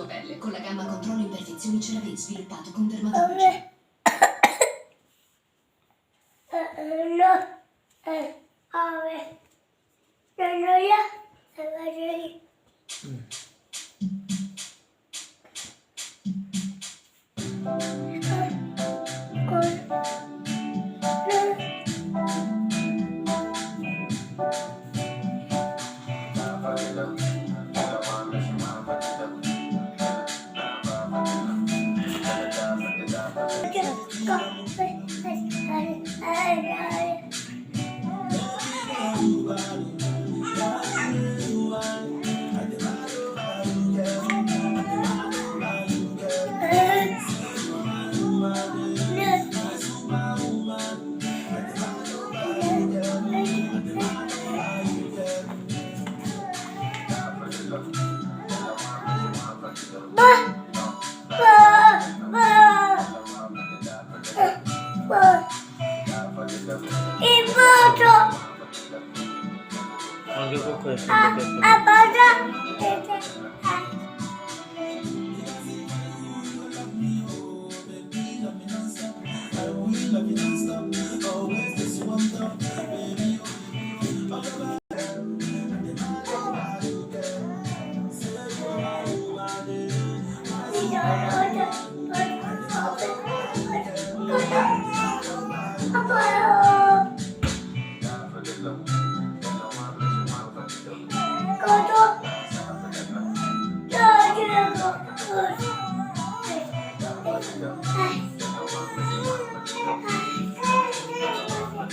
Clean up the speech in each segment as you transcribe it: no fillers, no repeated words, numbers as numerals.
tua pelle. Con la gamma Controllo Imperfezioni CeraVe sviluppato con dermatologia.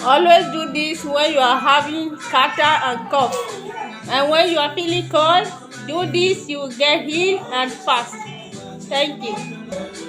Always do this when you are having catarrh and cough. And when you are feeling cold, do this, you will get healed and fast. Thank you.